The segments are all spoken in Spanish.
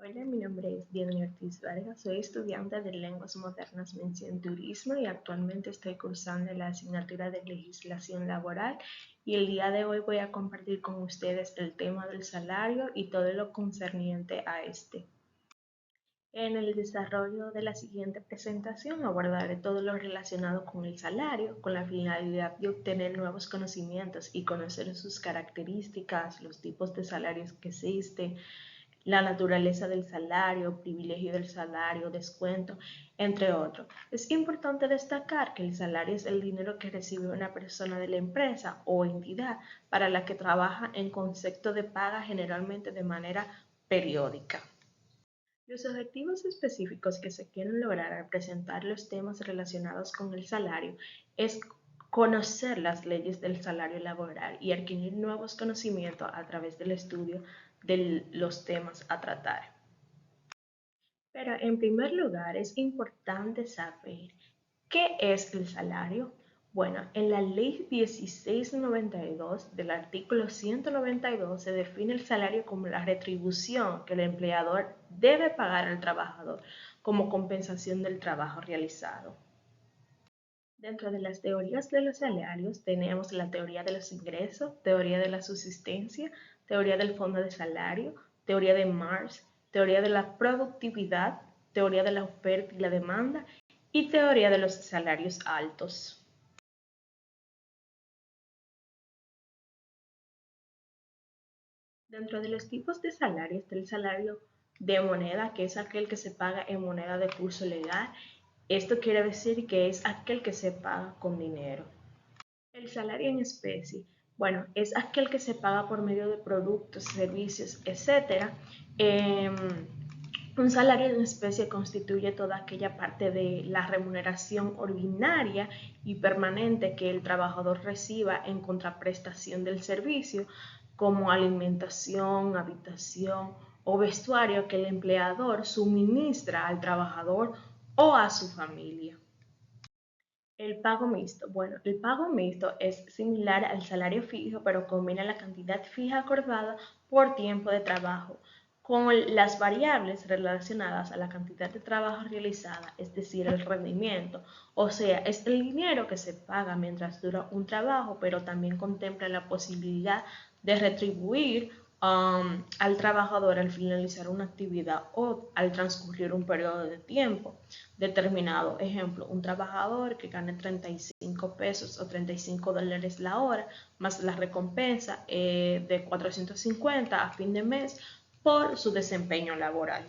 Hola, mi nombre es Diana Ortiz Vargas, soy estudiante de Lenguas Modernas Mención Turismo y actualmente estoy cursando la asignatura de Legislación Laboral y el día de hoy voy a compartir con ustedes el tema del salario y todo lo concerniente a este. En el desarrollo de la siguiente presentación abordaré todo lo relacionado con el salario, con la finalidad de obtener nuevos conocimientos y conocer sus características, los tipos de salarios que existen, la naturaleza del salario, privilegio del salario, descuento, entre otros. Es importante destacar que el salario es el dinero que recibe una persona de la empresa o entidad para la que trabaja en concepto de paga generalmente de manera periódica. Los objetivos específicos que se quieren lograr al presentar los temas relacionados con el salario es conocer las leyes del salario laboral y adquirir nuevos conocimientos a través del estudio de los temas a tratar. Pero en primer lugar es importante saber qué es el salario. Bueno, en la ley 1692 del artículo 192 se define el salario como la retribución que el empleador debe pagar al trabajador como compensación del trabajo realizado. Dentro de las teorías de los salarios tenemos la teoría de los ingresos, teoría de la subsistencia, teoría del fondo de salario, teoría de Marx, teoría de la productividad, teoría de la oferta y la demanda y teoría de los salarios altos. Dentro de los tipos de salario está el salario de moneda, que es aquel que se paga en moneda de curso legal. Esto quiere decir que es aquel que se paga con dinero. El salario en especie, bueno, es aquel que se paga por medio de productos, servicios, etc. Un salario en especie constituye toda aquella parte de la remuneración ordinaria y permanente que el trabajador reciba en contraprestación del servicio, como alimentación, habitación o vestuario que el empleador suministra al trabajador o a su familia. El pago mixto. Bueno, el pago mixto es similar al salario fijo, pero combina la cantidad fija acordada por tiempo de trabajo con las variables relacionadas a la cantidad de trabajo realizada, es decir, el rendimiento. O sea, es el dinero que se paga mientras dura un trabajo, pero también contempla la posibilidad de retribuir al trabajador al finalizar una actividad o al transcurrir un periodo de tiempo determinado. Ejemplo, un trabajador que gane 35 pesos o 35 dólares la hora, más la recompensa de 450 a fin de mes por su desempeño laboral.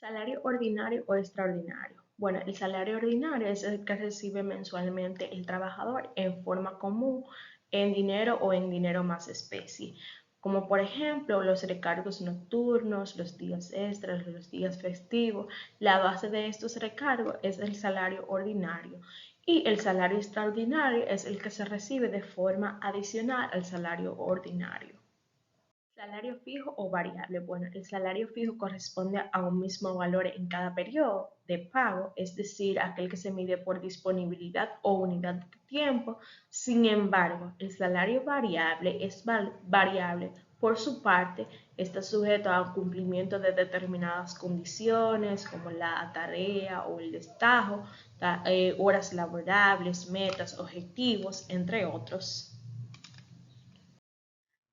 Salario ordinario o extraordinario. Bueno, el salario ordinario es el que recibe mensualmente el trabajador en forma común, en dinero o en dinero más especie, como por ejemplo los recargos nocturnos, los días extras, los días festivos. La base de estos recargos es el salario ordinario y el salario extraordinario es el que se recibe de forma adicional al salario ordinario. Salario fijo o variable. Bueno, el salario fijo corresponde a un mismo valor en cada periodo de pago, es decir, aquel que se mide por disponibilidad o unidad de tiempo. Sin embargo, el salario variable es variable por su parte, está sujeto al cumplimiento de determinadas condiciones como la tarea o el destajo, horas laborables, metas, objetivos, entre otros.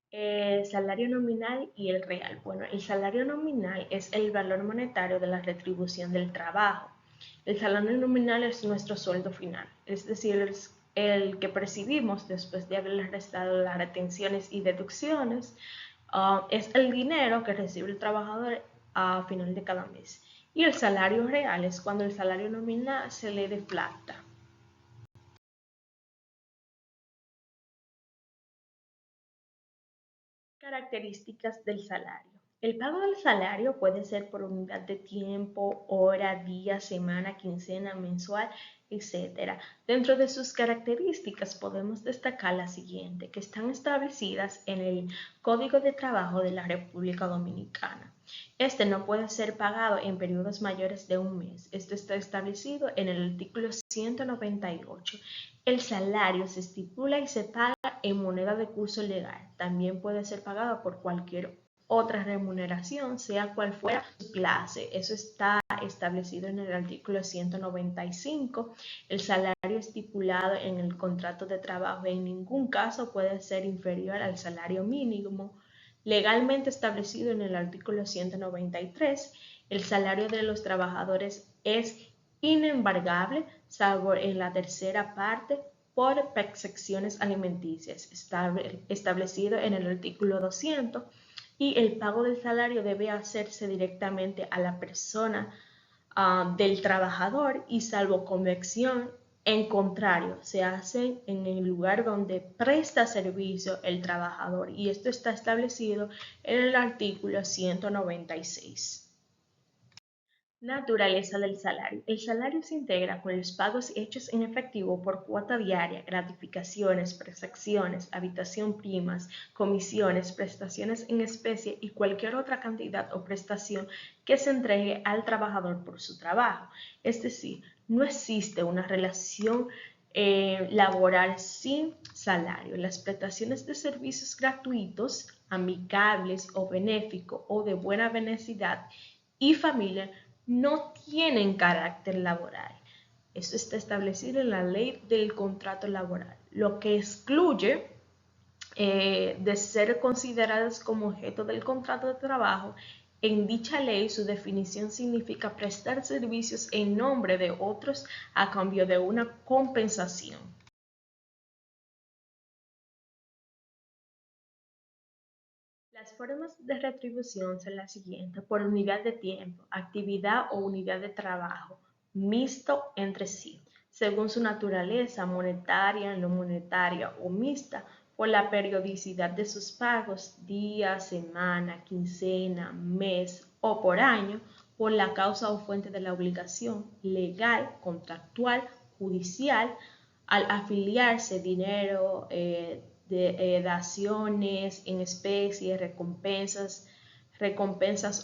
El salario nominal y el real. Bueno, el salario nominal es el valor monetario de la retribución del trabajo. El salario nominal es nuestro sueldo final, es decir, es el que percibimos después de haber restado las retenciones y deducciones. Es el dinero que recibe el trabajador a final de cada mes. Y el salario real es cuando el salario nominal se le deflacta. Características del salario. El pago del salario puede ser por unidad de tiempo, hora, día, semana, quincena, mensual, etc. Dentro de sus características podemos destacar las siguientes, que están establecidas en el Código de Trabajo de la República Dominicana. Este no puede ser pagado en periodos mayores de un mes. Esto está establecido en el artículo 198. El salario se estipula y se paga en moneda de curso legal. También puede ser pagado por cualquier otra remuneración, sea cual fuera su clase. Eso está establecido en el artículo 195. El salario estipulado en el contrato de trabajo en ningún caso puede ser inferior al salario mínimo legalmente establecido en el artículo 193. El salario de los trabajadores es inembargable, salvo en la tercera parte por percepciones alimenticias, establecido en el artículo 200, y el pago del salario debe hacerse directamente a la persona del trabajador y salvo convección, en contrario, se hace en el lugar donde presta servicio el trabajador y esto está establecido en el artículo 196. Naturaleza del salario. El salario se integra con los pagos hechos en efectivo por cuota diaria, gratificaciones, prestaciones, habitación, primas, comisiones, prestaciones en especie y cualquier otra cantidad o prestación que se entregue al trabajador por su trabajo. Es decir, no existe una relación laboral sin salario. Las prestaciones de servicios gratuitos, amigables o benéficos o de buena beneficidad y familia no tienen carácter laboral. Esto está establecido en la ley del contrato laboral, lo que excluye de ser consideradas como objeto del contrato de trabajo. En dicha ley, su definición significa prestar servicios en nombre de otros a cambio de una compensación. Las formas de retribución son las siguientes: por unidad de tiempo, actividad o unidad de trabajo, mixto entre sí, según su naturaleza, monetaria, no monetaria o mixta, por la periodicidad de sus pagos, día, semana, quincena, mes o por año, por la causa o fuente de la obligación, legal, contractual, judicial, al afiliarse, dinero, de daciones en especie, recompensas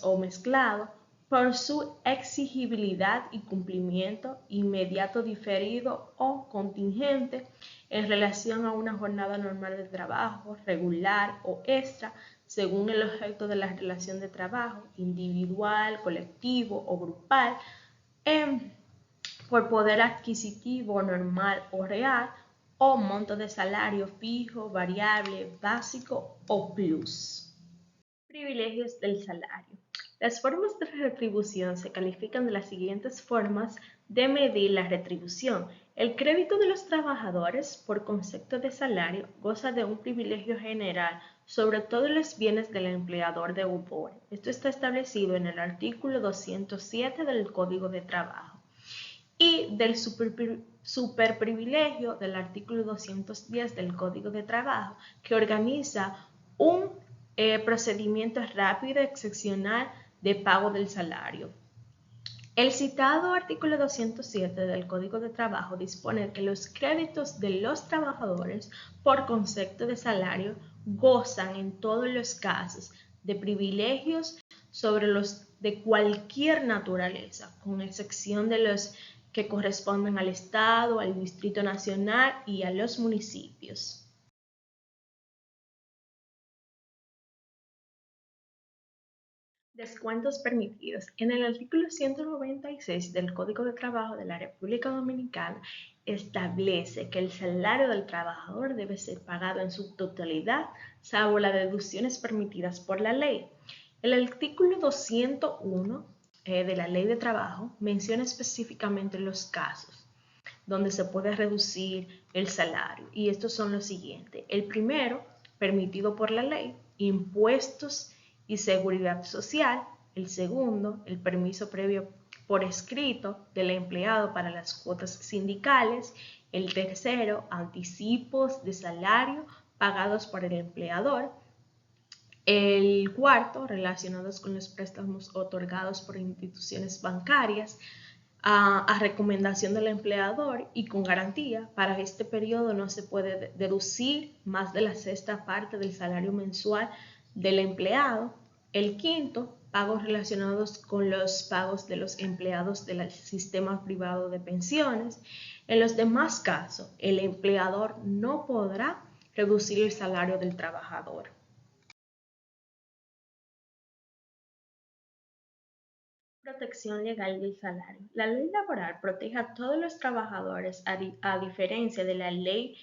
o mezclado, por su exigibilidad y cumplimiento inmediato, diferido o contingente en relación a una jornada normal de trabajo, regular o extra, según el objeto de la relación de trabajo, individual, colectivo o grupal, por poder adquisitivo normal o real, o monto de salario fijo, variable, básico o plus. Privilegios del salario. Las formas de retribución se califican de las siguientes formas de medir la retribución. El crédito de los trabajadores por concepto de salario goza de un privilegio general sobre todos los bienes del empleador deudor. Esto está establecido en el artículo 207 del Código de Trabajo. Y del superprivilegio del artículo 210 del Código de Trabajo, que organiza un procedimiento rápido y excepcional de pago del salario. El citado artículo 207 del Código de Trabajo dispone que los créditos de los trabajadores por concepto de salario gozan en todos los casos de privilegios sobre los de cualquier naturaleza, con excepción de los que corresponden al Estado, al Distrito Nacional y a los municipios. Descuentos permitidos. En el artículo 196 del Código de Trabajo de la República Dominicana establece que el salario del trabajador debe ser pagado en su totalidad, salvo las deducciones permitidas por la ley. El artículo 201 de la Ley de Trabajo menciona específicamente los casos donde se puede reducir el salario y estos son los siguientes. El primero, permitido por la ley, impuestos y seguridad social. El segundo, el permiso previo por escrito del empleado para las cuotas sindicales. El tercero, anticipos de salario pagados por el empleador. El cuarto, relacionados con los préstamos otorgados por instituciones bancarias a recomendación del empleador y con garantía. Para este periodo no se puede deducir más de la sexta parte del salario mensual del empleado. El quinto, pagos relacionados con los pagos de los empleados del sistema privado de pensiones. En los demás casos, el empleador no podrá reducir el salario del trabajador. Protección legal del salario. La ley laboral protege a todos los trabajadores a diferencia de la ley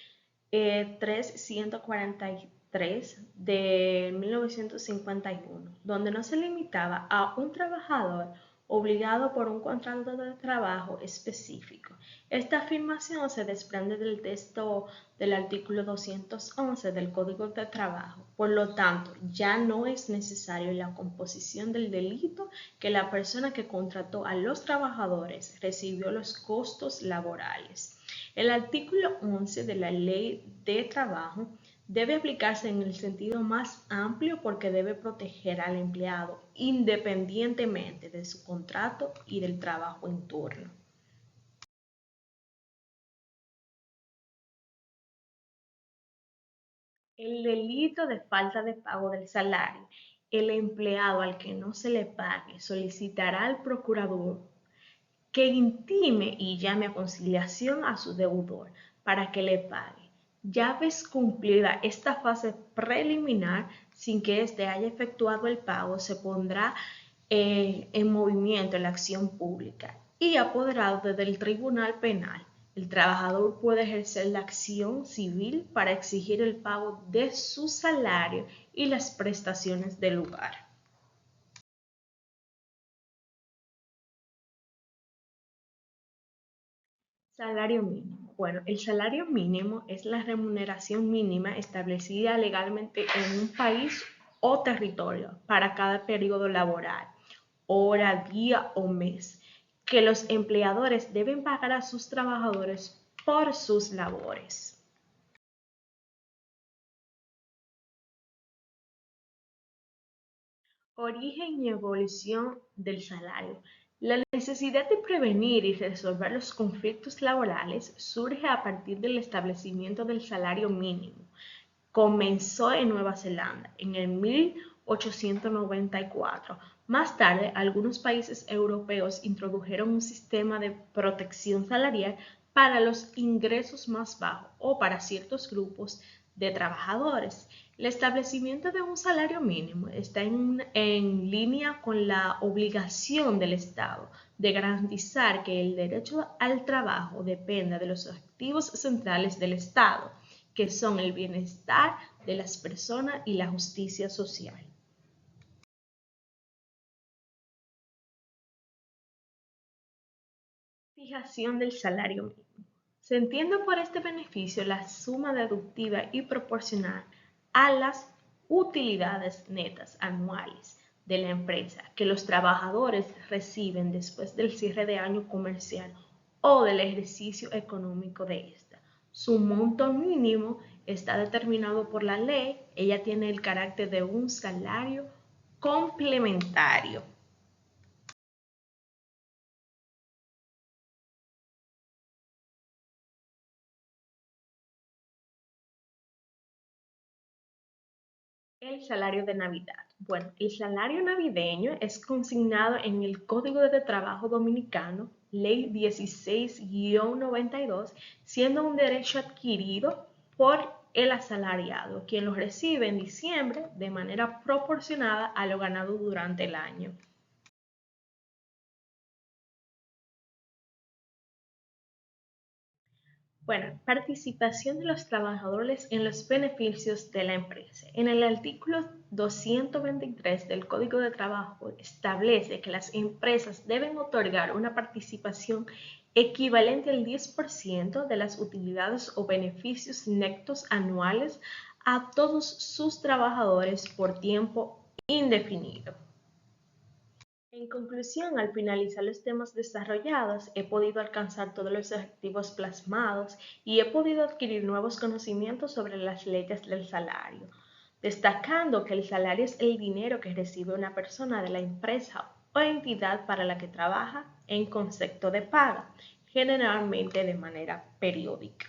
343 de 1951, donde no se limitaba a un trabajador obligado por un contrato de trabajo específico. Esta afirmación se desprende del texto del artículo 211 del Código de Trabajo. Por lo tanto, ya no es necesario la composición del delito que la persona que contrató a los trabajadores recibió los costos laborales. El artículo 11 de la Ley de Trabajo debe aplicarse en el sentido más amplio porque debe proteger al empleado independientemente de su contrato y del trabajo en turno. El delito de falta de pago del salario. El empleado al que no se le pague solicitará al procurador que intime y llame a conciliación a su deudor para que le pague. Ya ves cumplida esta fase preliminar, sin que éste haya efectuado el pago, se pondrá en movimiento la acción pública y apoderado desde el Tribunal Penal. El trabajador puede ejercer la acción civil para exigir el pago de su salario y las prestaciones del lugar. Salario mínimo. Bueno, el salario mínimo es la remuneración mínima establecida legalmente en un país o territorio para cada periodo laboral, hora, día o mes, que los empleadores deben pagar a sus trabajadores por sus labores. Origen y evolución del salario. La necesidad de prevenir y resolver los conflictos laborales surge a partir del establecimiento del salario mínimo. Comenzó en Nueva Zelanda en el 1894. Más tarde, algunos países europeos introdujeron un sistema de protección salarial para los ingresos más bajos o para ciertos grupos de trabajadores. El establecimiento de un salario mínimo está en línea con la obligación del Estado de garantizar que el derecho al trabajo dependa de los objetivos centrales del Estado, que son el bienestar de las personas y la justicia social. Fijación del salario mínimo. Se entiende por este beneficio la suma deductiva y proporcional a las utilidades netas anuales de la empresa que los trabajadores reciben después del cierre de año comercial o del ejercicio económico de esta. Su monto mínimo está determinado por la ley. Ella tiene el carácter de un salario complementario. El salario de Navidad. Bueno, el salario navideño es consignado en el Código de Trabajo Dominicano, Ley 16-92, siendo un derecho adquirido por el asalariado, quien lo recibe en diciembre de manera proporcionada a lo ganado durante el año. Bueno, participación de los trabajadores en los beneficios de la empresa. En el artículo 223 del Código de Trabajo establece que las empresas deben otorgar una participación equivalente al 10% de las utilidades o beneficios netos anuales a todos sus trabajadores por tiempo indefinido. En conclusión, al finalizar los temas desarrollados, he podido alcanzar todos los objetivos plasmados y he podido adquirir nuevos conocimientos sobre las leyes del salario, destacando que el salario es el dinero que recibe una persona de la empresa o entidad para la que trabaja en concepto de paga, generalmente de manera periódica.